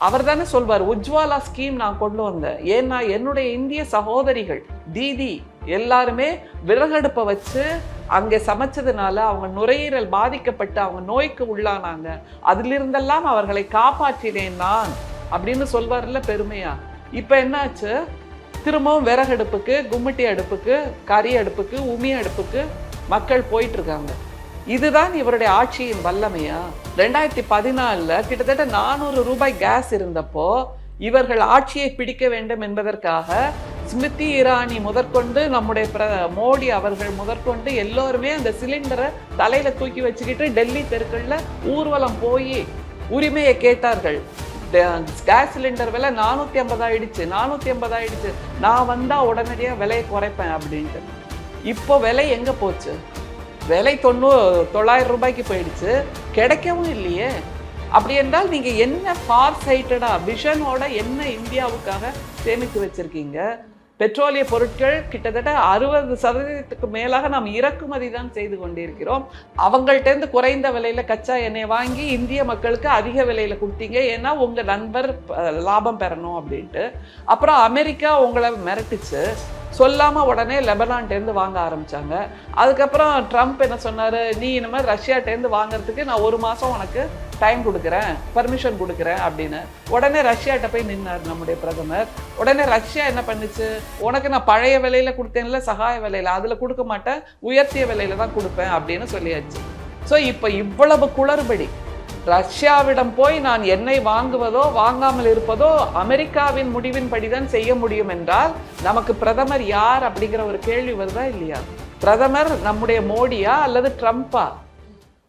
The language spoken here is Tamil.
அவர் தானே சொல்வார், உஜ்வாலா ஸ்கீம் நான் கொண்டு வந்தேன். ஏன்னா என்னுடைய இந்திய சகோதரிகள் தீதி எல்லாருமே விறகடுப்பை வச்சு அங்கே சமைச்சதுனால அவங்க நுரையீரல் பாதிக்கப்பட்டு அவங்க நோய்க்கு உள்ளானாங்க. அதிலிருந்தெல்லாம் அவர்களை காப்பாற்றினேன் நான் அப்படின்னு சொல்வார்ல பெருமையா. இப்போ என்னாச்சு, திரும்பவும் விறகடுப்புக்கு, கும்மிட்டி அடுப்புக்கு, கறி அடுப்புக்கு, உமி அடுப்புக்கு மக்கள் போயிட்டு இருக்காங்க. இதுதான் இவருடைய ஆட்சியின் வல்லமையா? 2014 கிட்டத்தட்ட 400 ரூபாய் கேஸ் இருந்தப்போ இவர்கள் ஆட்சியை பிடிக்க வேண்டும் என்பதற்காக ஸ்மிருதி இரானி முதற்கொண்டு நம்முடைய மோடி அவர்கள் முதற்கொண்டு எல்லோருமே அந்த சிலிண்டரை தலையில தூக்கி வச்சுக்கிட்டு டெல்லி தெருக்கள்ல ஊர்வலம் போய் உரிமையை கேட்டார்கள். கேஸ் சிலிண்டர் விலை 450 ஆயிடுச்சு, 450 ஆயிடுச்சு, நான் வந்தா உடனடியாக விலையை குறைப்பேன் அப்படின்ட்டு. இப்போ விலை எங்க போச்சு? விலை 900 ரூபாய்க்கு போயிடுச்சு, கிடைக்கவும் இல்லையே. அப்படி என்றால் நீங்க என்ன ஃபார் சைட்டடா விஷனோட என்ன இந்தியாவுக்காக சேமித்து வச்சிருக்கீங்க? பெட்ரோலிய பொருட்கள் கிட்டத்தட்ட 60% மேலாக நாம் இறக்குமதி தான் செய்து கொண்டிருக்கிறோம். அவங்கள்ட்டேருந்து குறைந்த விலையில கச்சா எண்ணெய் வாங்கி இந்திய மக்களுக்கு அதிக விலையில கொடுத்தீங்க, ஏன்னா உங்க நண்பர் லாபம் பெறணும் அப்படின்ட்டு. அப்புறம் அமெரிக்கா உங்களை மிரட்டுச்சு, சொல்லாம உடனே லெபனான்ட்டேருந்து வாங்க ஆரம்பிச்சாங்க. அதுக்கப்புறம் ட்ரம்ப் என்ன சொன்னாரு, நீ இனிமேல் ரஷ்யாட்டேருந்து வாங்குறதுக்கு நான் 1 மாதம் உனக்கு டைம் கொடுக்குறேன், பர்மிஷன் கொடுக்குறேன் அப்படின்னு. உடனே ரஷ்யாட்ட போய் நின்னார் நம்முடைய பிரதமர். உடனே ரஷ்யா என்ன பண்ணுச்சு, உனக்கு நான் பழைய விலையில கொடுத்தேன்ல, சகாய விலையில, அதில் கொடுக்க மாட்டேன், உயர்த்திய விலையில தான் கொடுப்பேன் அப்படின்னு சொல்லியாச்சு. ஸோ இப்போ இவ்வளவு குளறுபடி. ரஷ்யாவிடம் போய் நான் எண்ணெய் வாங்குவதோ வாங்காமல் இருப்பதோ அமெரிக்காவின் முடிவின்படிதான் செய்ய முடியும் என்றால் நமக்கு பிரதமர் யார் அப்படிங்கிற ஒரு கேள்வி வருதா இல்லையா? பிரதமர் நம்முடைய மோடியா அல்லது ட்ரம்ப்பா?